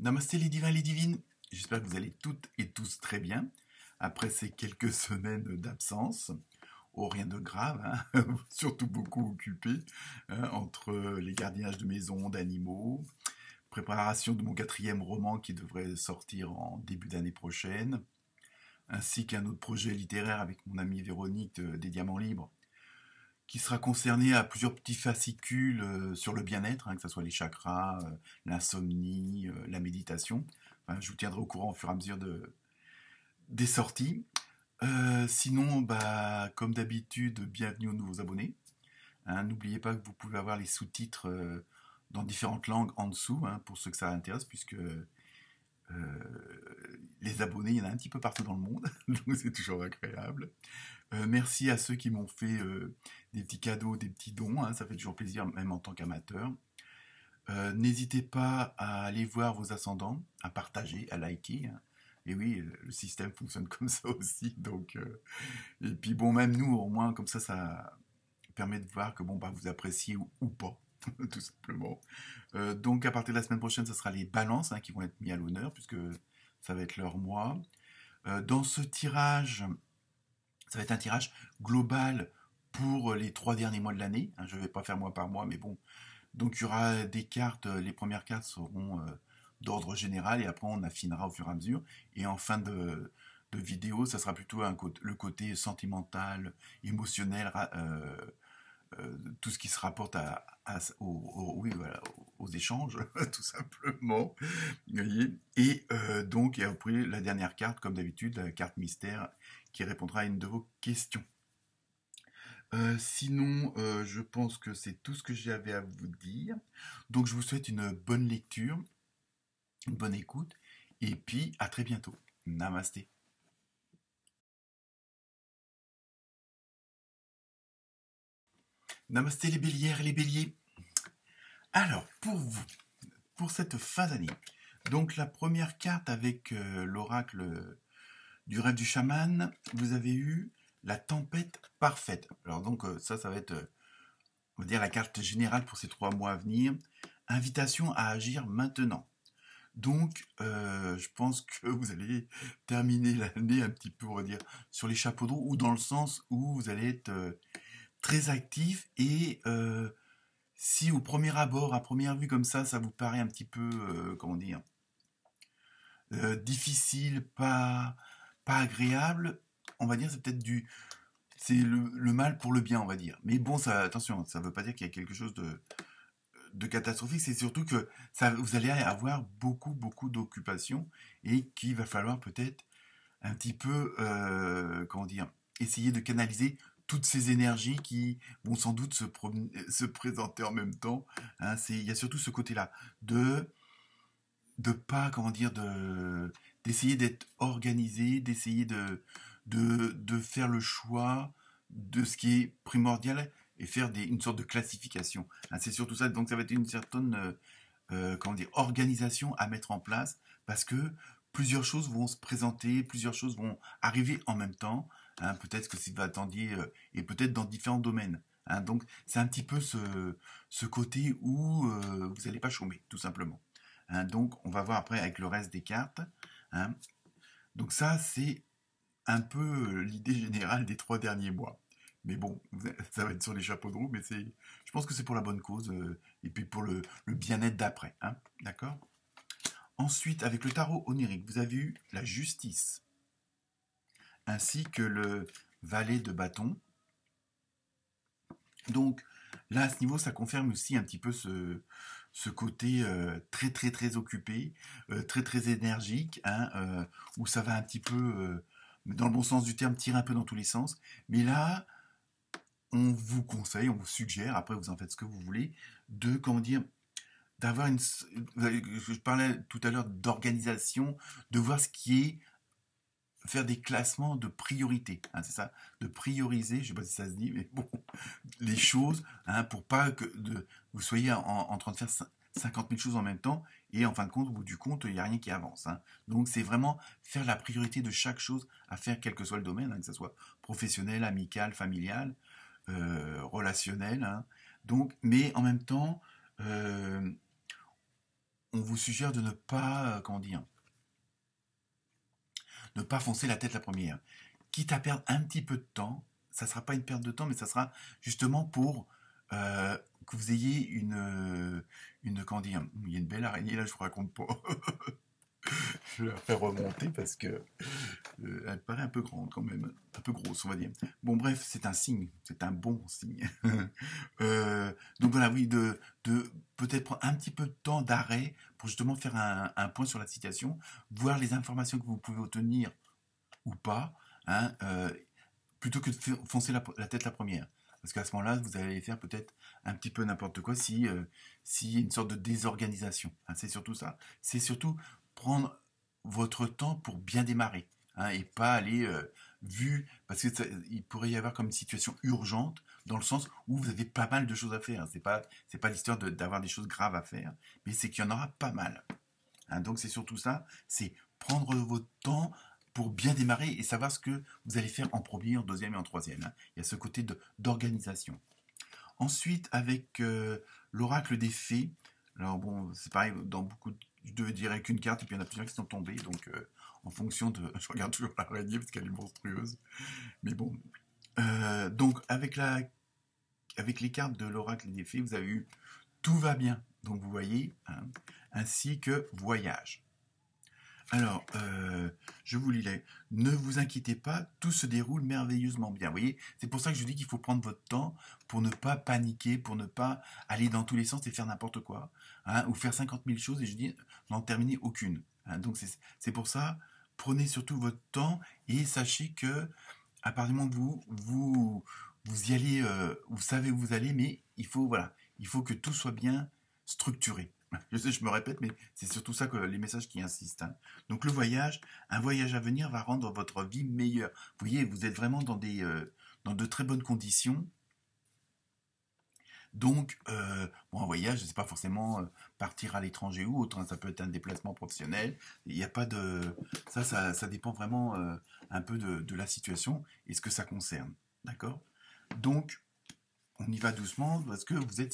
Namasté les divins et les divines, j'espère que vous allez toutes et tous très bien, après ces quelques semaines d'absence. Oh, rien de grave, hein. Surtout beaucoup occupé, hein, entre les gardiennages de maison, d'animaux, préparation de mon quatrième roman qui devrait sortir en début d'année prochaine, ainsi qu'un autre projet littéraire avec mon amie Véronique des Diamants Libres, qui sera concerné à plusieurs petits fascicules sur le bien-être, hein, que ce soit les chakras, l'insomnie, la méditation. Enfin, je vous tiendrai au courant au fur et à mesure des sorties. Sinon, bah, comme d'habitude, bienvenue aux nouveaux abonnés. Hein, n'oubliez pas que vous pouvez avoir les sous-titres dans différentes langues en dessous, hein, pour ceux que ça intéresse, puisque les abonnés, il y en a un petit peu partout dans le monde, donc c'est toujours agréable. Merci à ceux qui m'ont fait des petits cadeaux, des petits dons, hein, ça fait toujours plaisir, même en tant qu'amateur. N'hésitez pas à aller voir vos ascendants, à partager, à liker, hein. Et oui, le système fonctionne comme ça aussi. Donc, et puis bon, même nous, au moins, comme ça permet de voir que bon, bah, vous appréciez ou pas, tout simplement. Donc, à partir de la semaine prochaine, ce sera les balances, hein, qui vont être mis à l'honneur, puisque ça va être leur mois. Dans ce tirage, ça va être un tirage global pour les 3 derniers mois de l'année, hein. Je ne vais pas faire mois par mois, mais bon. Donc, il y aura des cartes, les premières cartes seront d'ordre général, et après, on affinera au fur et à mesure. Et en fin de vidéo, ça sera plutôt le côté sentimental, émotionnel, tout ce qui se rapporte oui, voilà, aux échanges, tout simplement. Vous voyez. Et donc, et après, la dernière carte, comme d'habitude, la carte mystère, qui répondra à une de vos questions. Sinon, je pense que c'est tout ce que j'avais à vous dire. Donc, je vous souhaite une bonne lecture, une bonne écoute, et puis à très bientôt. Namasté. Namasté les bélières et les béliers. Alors, pour vous, pour cette fin d'année, donc la première carte avec l'oracle du rêve du chaman, vous avez eu la tempête parfaite. Alors donc ça va être, on va dire, la carte générale pour ces 3 mois à venir. Invitation à agir maintenant. Donc, je pense que vous allez terminer l'année un petit peu, on va dire, sur les chapeaux de roue, ou dans le sens où vous allez être très actif et si au premier abord, à première vue comme ça vous paraît un petit peu, comment dire, difficile, pas agréable, on va dire, c'est le mal pour le bien, on va dire. Mais bon, ça, attention, ça ne veut pas dire qu'il y a quelque chose de catastrophique, c'est surtout que vous allez avoir beaucoup d'occupations et qu'il va falloir peut-être un petit peu, comment dire, essayer de canaliser toutes ces énergies qui vont sans doute se présenter en même temps. Hein. Il y a surtout ce côté-là de pas, comment dire, d'essayer d'être organisé, d'essayer de faire le choix de ce qui est primordial et faire une sorte de classification. Hein, c'est surtout ça. Donc ça va être une certaine comment dire, organisation à mettre en place parce que plusieurs choses vont se présenter, plusieurs choses vont arriver en même temps. Hein, peut-être que c'est attendiez et peut-être dans différents domaines. Hein, donc c'est un petit peu ce côté où vous n'allez pas chômer, tout simplement. Hein, donc on va voir après avec le reste des cartes. Hein. Donc ça c'est un peu l'idée générale des 3 derniers mois. Mais bon, ça va être sur les chapeaux de roue, mais je pense que c'est pour la bonne cause et puis pour le bien-être d'après. Hein, d'accord. Ensuite, avec le tarot onirique, vous avez eu la justice, ainsi que le valet de bâton. Donc là, à ce niveau, ça confirme aussi un petit peu ce côté très occupé, très énergique, hein, où ça va un petit peu, dans le bon sens du terme, tirer un peu dans tous les sens. Mais là, on vous conseille, on vous suggère, après vous en faites ce que vous voulez, de, comment dire, d'avoir je parlais tout à l'heure d'organisation, de voir ce qui est, faire des classements de priorité, hein, c'est ça, de prioriser, je ne sais pas si ça se dit, mais bon, les choses, hein, pour pas que vous soyez en train de faire 50 000 choses en même temps, et en fin de compte, au bout du compte, il n'y a rien qui avance. Hein. Donc c'est vraiment faire la priorité de chaque chose à faire, quel que soit le domaine, hein, que ce soit professionnel, amical, familial, relationnel. Hein. Donc, mais en même temps, on vous suggère de ne pas, comment dire, ne pas foncer la tête la première. Quitte à perdre un petit peu de temps, ça ne sera pas une perte de temps, mais ça sera justement pour que vous ayez comment dire, il y a une belle araignée là, je vous raconte pas. Je vais la faire remonter parce que elle paraît un peu grande quand même, un peu grosse on va dire. Bon bref, c'est un signe, c'est un bon signe. Donc voilà, oui, de peut-être prendre un petit peu de temps d'arrêt pour justement faire un point sur la situation, voir les informations que vous pouvez obtenir ou pas, hein, plutôt que de foncer la tête la première. Parce qu'à ce moment-là, vous allez faire peut-être un petit peu n'importe quoi si y a une sorte de désorganisation. Hein, c'est surtout ça. C'est surtout prendre votre temps pour bien démarrer. Hein, et pas aller parce que il pourrait y avoir comme une situation urgente dans le sens où vous avez pas mal de choses à faire. Hein. C'est pas l'histoire d'avoir des choses graves à faire, mais c'est qu'il y en aura pas mal. Hein, donc c'est surtout ça, c'est prendre votre temps pour bien démarrer et savoir ce que vous allez faire en premier, en deuxième et en troisième. Hein. Il y a ce côté d'organisation. Ensuite, avec l'oracle des fées, alors bon, c'est pareil, dans beaucoup, je devais dire qu'une carte et puis il y en a plusieurs qui sont tombées, donc en fonction de, je regarde toujours l'araignée parce qu'elle est monstrueuse, mais bon. Donc avec les cartes de l'oracle des fées, vous avez eu tout va bien, donc vous voyez, hein, ainsi que voyage. Alors, je vous lis les. Ne vous inquiétez pas, tout se déroule merveilleusement bien. Vous voyez, c'est pour ça que je dis qu'il faut prendre votre temps pour ne pas paniquer, pour ne pas aller dans tous les sens et faire n'importe quoi, hein, ou faire 50 000 choses et je dis n'en terminer aucune. Hein. Donc c'est pour ça, prenez surtout votre temps et sachez que à partir du moment où vous y allez, vous savez où vous allez, mais il faut que tout soit bien structuré. Je sais, je me répète, mais c'est surtout ça que les messages qui insistent. Hein. Donc le voyage, un voyage à venir va rendre votre vie meilleure. Vous voyez, vous êtes vraiment dans de très bonnes conditions. Donc, bon, un voyage, c'est pas forcément partir à l'étranger ou autre. Hein, ça peut être un déplacement professionnel. Il n'y a pas de, ça dépend vraiment un peu de la situation et ce que ça concerne. D'accord? Donc, on y va doucement parce que vous êtes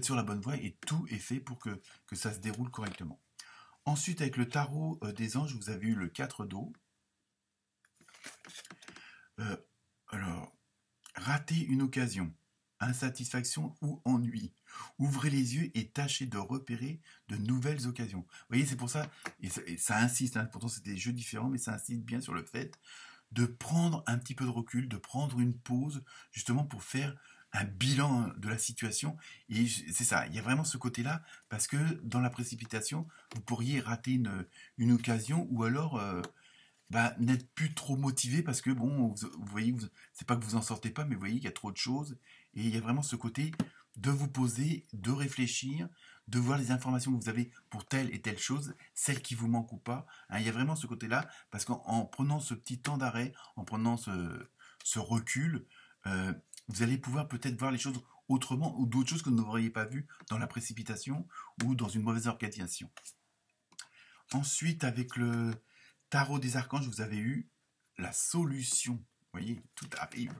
sur la bonne voie et tout est fait pour que ça se déroule correctement. Ensuite, avec le tarot des anges, vous avez eu le 4 d'eau. Euh, alors, rater une occasion, insatisfaction ou ennui. Ouvrez les yeux et tâchez de repérer de nouvelles occasions. Vous voyez, c'est pour ça, et ça insiste, hein, pourtant c'est des jeux différents, mais ça insiste bien sur le fait de prendre un petit peu de recul, de prendre une pause, justement pour faire un bilan de la situation. Et c'est ça, il y a vraiment ce côté-là, parce que dans la précipitation, vous pourriez rater une occasion, ou alors n'être plus trop motivé, parce que bon, vous voyez, c'est pas que vous en sortez pas, mais vous voyez qu'il y a trop de choses, et il y a vraiment ce côté de vous poser, de réfléchir, de voir les informations que vous avez pour telle et telle chose, celles qui vous manquent ou pas. Hein, il y a vraiment ce côté-là, parce qu'en prenant ce petit temps d'arrêt, en prenant ce recul, vous allez pouvoir peut-être voir les choses autrement ou d'autres choses que vous n'auriez pas vues dans la précipitation ou dans une mauvaise organisation. Ensuite, avec le tarot des archanges, vous avez eu la solution. Vous voyez, tout arrive.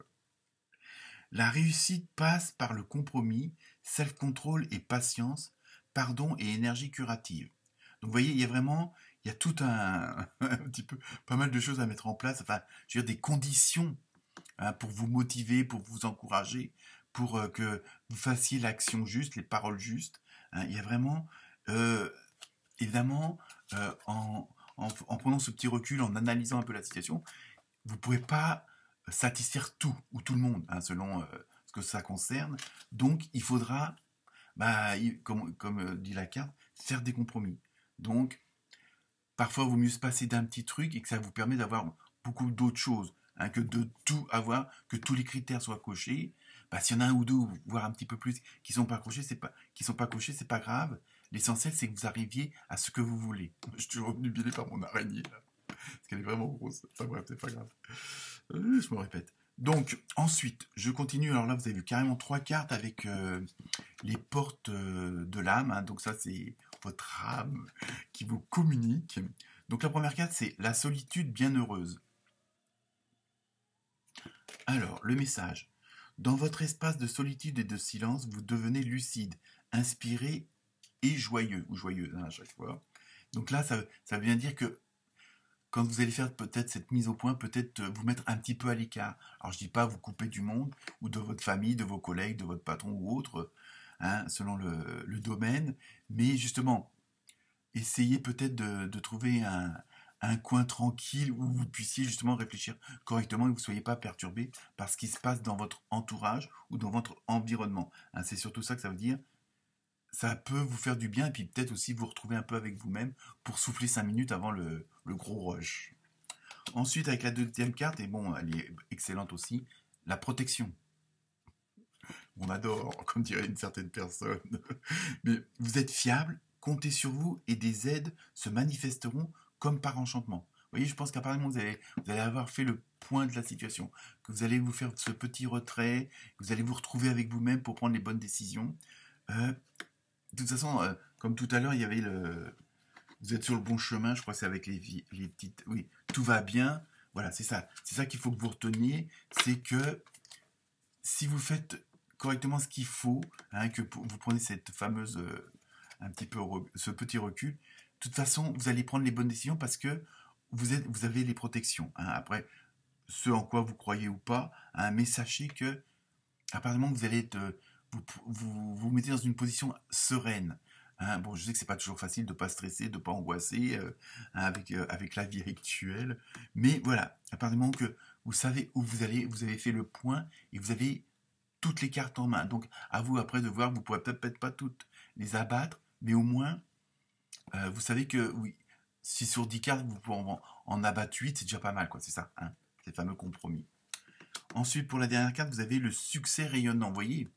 La réussite passe par le compromis, self-control et patience, pardon et énergie curative. Donc vous voyez, il y a tout un petit peu, pas mal de choses à mettre en place, enfin, je veux dire, des conditions hein, pour vous motiver, pour vous encourager, pour que vous fassiez l'action juste, les paroles justes. Hein. Il y a vraiment, évidemment, en prenant ce petit recul, en analysant un peu la situation, vous ne pouvez pas satisfaire tout ou tout le monde, hein, selon ce que ça concerne. Donc, il faudra, comme dit la carte, faire des compromis. Donc, parfois, il vaut mieux se passer d'un petit truc et que ça vous permet d'avoir beaucoup d'autres choses, hein, que de tout avoir, que tous les critères soient cochés. S'il y en a un ou deux, voire un petit peu plus, qui sont pas cochés, c'est pas grave. L'essentiel, c'est que vous arriviez à ce que vous voulez. Je suis revenu biaisé par mon araignée, là. Parce qu'elle est vraiment grosse. Enfin bref, c'est pas grave. Je me répète. Donc, ensuite, je continue. Alors là, vous avez vu carrément 3 cartes avec les portes de l'âme. Hein. Donc ça, c'est votre âme qui vous communique. Donc la première carte, c'est la solitude bienheureuse. Alors, le message. Dans votre espace de solitude et de silence, vous devenez lucide, inspiré et joyeux, ou joyeuse hein, à chaque fois. Donc là, ça veut bien dire que quand vous allez faire peut-être cette mise au point, peut-être vous mettre un petit peu à l'écart. Alors je dis pas vous couper du monde, ou de votre famille, de vos collègues, de votre patron ou autre, hein, selon le domaine, mais justement, essayez peut-être de trouver un coin tranquille où vous puissiez justement réfléchir correctement et que vous ne soyez pas perturbé par ce qui se passe dans votre entourage ou dans votre environnement. Hein, c'est surtout ça que ça veut dire. Ça peut vous faire du bien et puis peut-être aussi vous retrouver un peu avec vous-même pour souffler 5 minutes avant le gros rush. Ensuite, avec la deuxième carte, et bon, elle est excellente aussi, la protection. On adore, comme dirait une certaine personne. Mais vous êtes fiable, comptez sur vous et des aides se manifesteront comme par enchantement. Vous voyez, je pense qu'à partir du moment où vous allez avoir fait le point de la situation, que vous allez vous faire ce petit retrait, que vous allez vous retrouver avec vous-même pour prendre les bonnes décisions. De toute façon, comme tout à l'heure, il y avait vous êtes sur le bon chemin, je crois que c'est avec les petites... Oui, tout va bien. Voilà, c'est ça. C'est ça qu'il faut que vous reteniez, c'est que si vous faites correctement ce qu'il faut, hein, que vous prenez cette fameuse, un petit peu, ce petit recul, de toute façon, vous allez prendre les bonnes décisions parce que vous avez les protections. Hein. Après, ce en quoi vous croyez ou pas, hein, mais sachez que, à partir du moment où vous allez être, vous mettez dans une position sereine. Hein. Bon, je sais que c'est pas toujours facile de pas stresser, de pas angoisser hein, avec la vie actuelle, mais voilà, à partir du moment que vous savez où vous allez, vous avez fait le point et vous avez toutes les cartes en main. Donc, à vous après de voir, vous pourrez peut-être pas toutes les abattre, mais au moins, vous savez que oui, si sur 10 cartes, vous pouvez en abattre 8, c'est déjà pas mal, quoi. C'est ça, hein, c'est le fameux compromis. Ensuite, pour la dernière carte, vous avez le succès rayonnant. Vous voyez,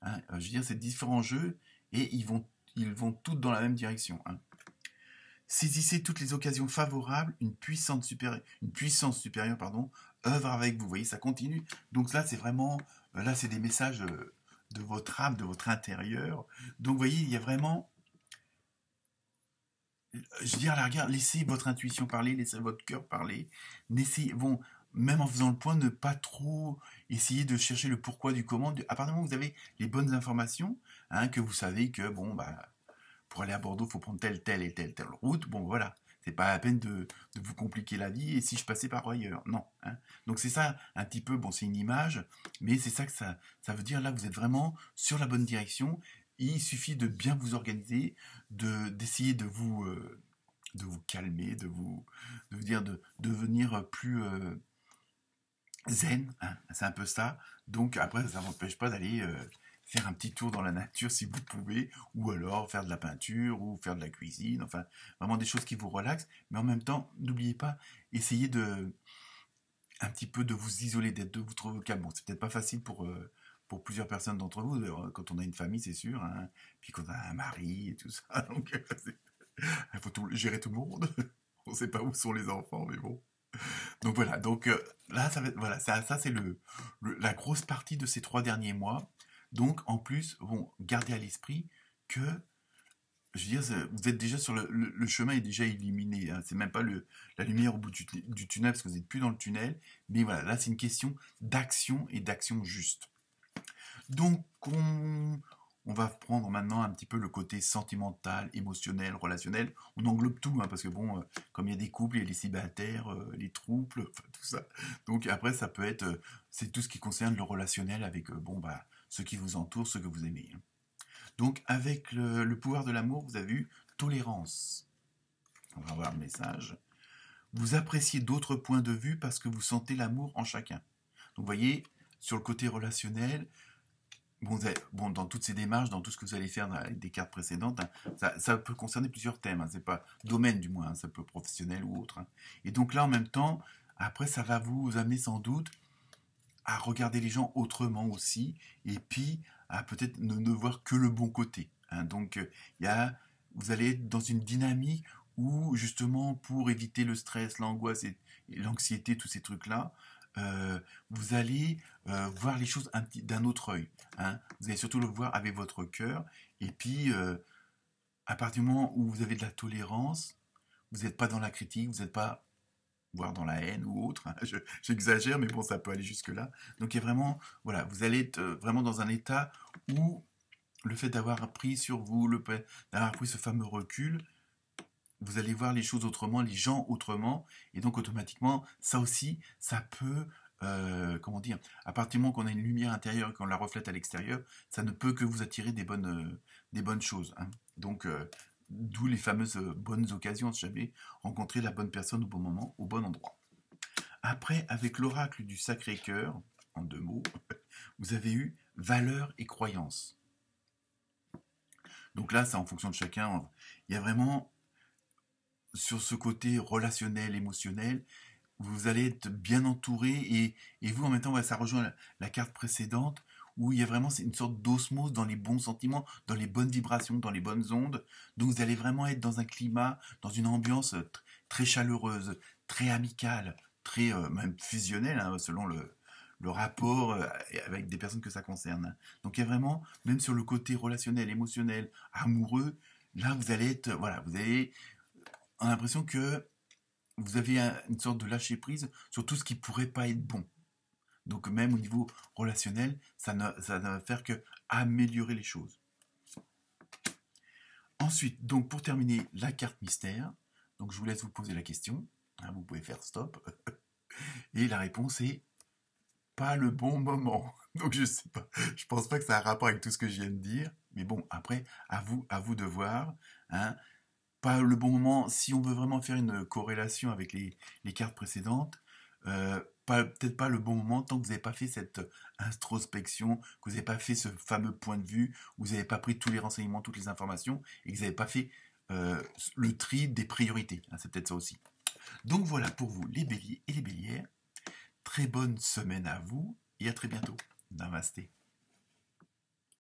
hein, je veux dire, c'est différents jeux et ils vont toutes dans la même direction. Hein. Saisissez toutes les occasions favorables, une puissance supérieure pardon, œuvre avec vous. Vous voyez, ça continue. Donc là, c'est vraiment, là, c'est des messages de votre âme, de votre intérieur. Donc, vous voyez, il y a vraiment, je dis à la rigueur, laissez votre intuition parler, laissez votre cœur parler. Bon, même en faisant le point, ne pas trop essayer de chercher le pourquoi du comment. À partir du moment où vous avez les bonnes informations, hein, que vous savez que, bon, bah, pour aller à Bordeaux, il faut prendre telle route. Bon, voilà. C'est pas la peine de vous compliquer la vie. Et si je passais par ailleurs? Non. Hein. Donc c'est ça, un petit peu, bon, c'est une image, mais c'est ça que ça veut dire. Là, vous êtes vraiment sur la bonne direction. Il suffit de bien vous organiser, d'essayer de vous calmer, de vous dire de devenir plus zen. Hein. C'est un peu ça. Donc après, ça n'empêche pas d'aller faire un petit tour dans la nature si vous pouvez, ou alors faire de la peinture, ou faire de la cuisine, enfin, vraiment des choses qui vous relaxent, mais en même temps, n'oubliez pas, essayez un petit peu de vous isoler, de vous trouver au calme. Bon, c'est peut-être pas facile pour plusieurs personnes d'entre vous, quand on a une famille, c'est sûr, hein, puis quand on a un mari et tout ça, donc il faut gérer tout le monde. On sait pas où sont les enfants, mais bon. Donc voilà, donc là, voilà, ça c'est la grosse partie de ces 3 derniers mois. Donc en plus, bon, gardez à l'esprit que, je veux dire, vous êtes déjà sur le chemin est déjà illuminé. Hein. C'est même pas la lumière au bout du tunnel parce que vous n'êtes plus dans le tunnel. Mais voilà, là c'est une question d'action et d'action juste. Donc on va prendre maintenant un petit peu le côté sentimental, émotionnel, relationnel. On englobe tout, hein, parce que bon, comme il y a des couples, il y a les célibataires, les trouples, enfin, tout ça. Donc après, ça peut être, c'est tout ce qui concerne le relationnel avec, bon, bah, ceux qui vous entourent, ceux que vous aimez. Hein. Donc avec le pouvoir de l'amour, vous avez eu tolérance. On va voir le message. Vous appréciez d'autres points de vue parce que vous sentez l'amour en chacun. Donc vous voyez, sur le côté relationnel, bon, dans toutes ces démarches, dans tout ce que vous allez faire dans des cartes précédentes, hein, ça peut concerner plusieurs thèmes. Hein, c'est pas domaine du moins, hein, ça peut être professionnel ou autre. Hein. Et donc là, en même temps, après, ça va vous amener sans doute à regarder les gens autrement aussi, et puis à peut-être ne voir que le bon côté. Hein. Donc, vous allez être dans une dynamique où justement, pour éviter le stress, l'angoisse et l'anxiété, tous ces trucs-là, vous allez voir les choses d'un autre œil. Hein. Vous allez surtout le voir avec votre cœur. Et puis, à partir du moment où vous avez de la tolérance, vous n'êtes pas dans la critique, vous n'êtes pas, voire dans la haine ou autre. Hein. J'exagère, mais bon, ça peut aller jusque-là. Donc, il y a vraiment, voilà, vous allez être vraiment dans un état où le fait d'avoir appris sur vous, le fait d'avoir pris ce fameux recul, vous allez voir les choses autrement, les gens autrement, et donc automatiquement, ça aussi, ça peut, comment dire, à partir du moment qu'on a une lumière intérieure et qu'on la reflète à l'extérieur, ça ne peut que vous attirer des bonnes choses, hein. Donc, d'où les fameuses bonnes occasions, si jamais rencontrer la bonne personne au bon moment, au bon endroit. Après, avec l'oracle du Sacré-Cœur, en 2 mots, vous avez eu valeur et croyance. Donc là, c'est en fonction de chacun. Il y a vraiment, sur ce côté relationnel, émotionnel, vous allez être bien entouré et vous, en même temps, ouais, ça rejoint la carte précédente où il y a vraiment une sorte d'osmose dans les bons sentiments, dans les bonnes vibrations, dans les bonnes ondes. Donc vous allez vraiment être dans un climat, dans une ambiance très chaleureuse, très amicale, très même fusionnelle, hein, selon le rapport avec des personnes que ça concerne, hein. Donc il y a vraiment, même sur le côté relationnel, émotionnel, amoureux, là vous allez être, voilà, vous avez l'impression que vous avez une sorte de lâcher prise sur tout ce qui pourrait pas être bon. Donc même au niveau relationnel, ça ne va faire que améliorer les choses. Ensuite, donc pour terminer, la carte mystère. Donc je vous laisse vous poser la question, hein, vous pouvez faire stop. Et la réponse est pas le bon moment. Donc je sais pas, je pense pas que ça a un rapport avec tout ce que je viens de dire. Mais bon, après, à vous de voir, hein. Pas le bon moment, si on veut vraiment faire une corrélation avec les cartes précédentes, peut-être pas le bon moment tant que vous n'avez pas fait cette introspection, que vous n'avez pas fait ce fameux point de vue, où vous n'avez pas pris tous les renseignements, toutes les informations, et que vous n'avez pas fait le tri des priorités, hein, c'est peut-être ça aussi. Donc voilà pour vous les béliers et les bélières. Très bonne semaine à vous, et à très bientôt. Namasté.